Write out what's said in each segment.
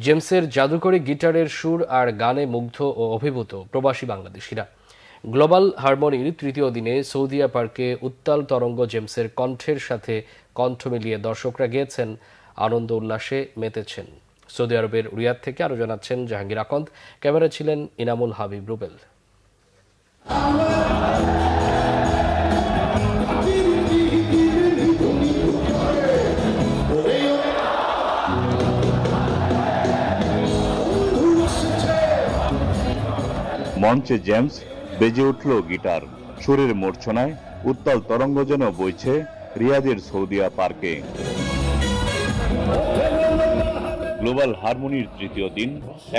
জেমসের জাদুকরী গিটারের সুর আর গানে মুগ্ধ ও অভিভূত প্রবাসী বাংলাদেশিরা। গ্লোবাল হারমোনির তৃতীয় দিনে সৌদিয়া পার্কে উত্তাল তরঙ্গ জেমসের কণ্ঠের সাথে কণ্ঠ মিলিয়ে দর্শকরা গেয়েছেন, আনন্দ উল্লাসে মেতেছেন। সৌদি আরবের রিয়াদ থেকে আরও জানাচ্ছেন জাহাঙ্গীর আকন্দ, ক্যামেরায় ছিলেন ইনামুল হাবিব রুবেল। মঞ্চে জেমস, বেজে উঠল গিটার, সুরের মূর্ছনায় উত্তাল তরঙ্গ যেন বইছে রিয়াদের সৌদিয়া পার্কে। গ্লোবাল হারমোনির তৃতীয় দিন,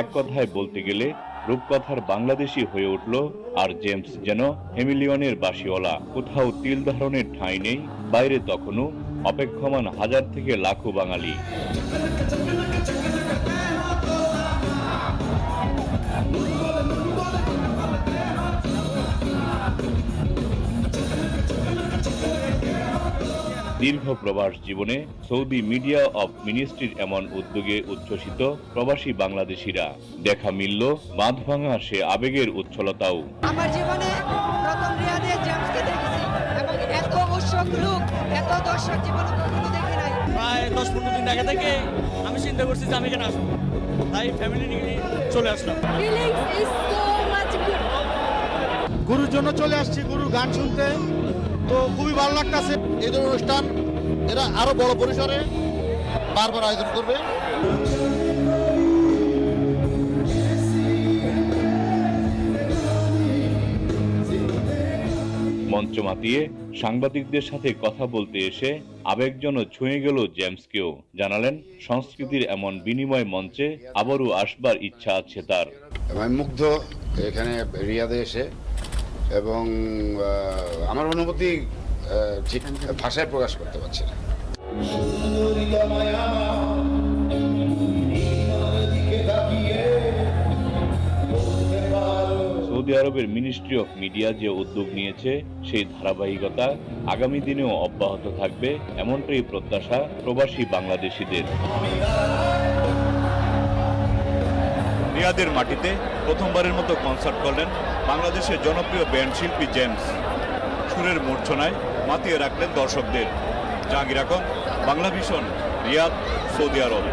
এক কথায় বলতে গেলে রূপকথার বাংলাদেশি হয়ে উঠল, আর জেমস যেন হেমিলিয়নের বাঁশিওয়ালা। কোথাও তিল ধারণের ঠাঁই নেই, বাইরে তখনও অপেক্ষমান হাজার থেকে লাখো বাঙালি। দীর্ঘ প্রবাস জীবনে সৌদি মিডিয়া অব মিনিস্ট্রির এমন উদ্যোগে উচ্ছ্বসিত প্রবাসী বাংলাদেশিরা। দেখা মিলল বাঁধভাঙা সে আবেগের উচ্ছলতাও। আমার জীবনে প্রথম রিয়াদে জেমসকে দেখেছি এবং এত উৎসুক লোক, এত দর্শক জীবনে কখনো দেখি নাই। প্রায় 10-15 দিন আগে থেকে আমি চিন্তা করছি যে আমি এখানে আসবো, তাই ফ্যামিলি নিয়ে চলে আসলাম। গুরুর জন্য চলে আসছি, গুরুর গান শুনতে, তো খুবই ভালো লাগতেছে। এই ধরনের অনুষ্ঠান এরা আরো বড় পরিসরে বারবার আয়োজন করবে। মঞ্চ মাতিয়ে সাংবাদিকদের সাথে কথা বলতে এসে আবেগ যেন ছুঁয়ে গেল জেমসকেও। জানালেন, সংস্কৃতির এমন বিনিময় মঞ্চে আবারও আসবার ইচ্ছা আছে তার। আমি মুগ্ধ এখানে রিয়াদে এসে, এবং আমার অনুভূতি ঠিক ভাষায় প্রকাশ করতে পারছি না। সৌদি আরবের মিনিস্ট্রি অফ মিডিয়া যে উদ্যোগ নিয়েছে, সেই ধারাবাহিকতা আগামী দিনেও অব্যাহত থাকবে, এমনটাই প্রত্যাশা প্রবাসী বাংলাদেশিদের। রিয়াদের মাটিতে প্রথমবারের মতো কনসার্ট করলেন বাংলাদেশের জনপ্রিয় ব্যান্ড শিল্পী জেমস। সুরের মূর্ছনায় মাতিয়ে রাখলেন দর্শকদের। জাহাঙ্গীর আকন্দ, বাংলা ভিশন, রিয়াদ, সৌদি আরব।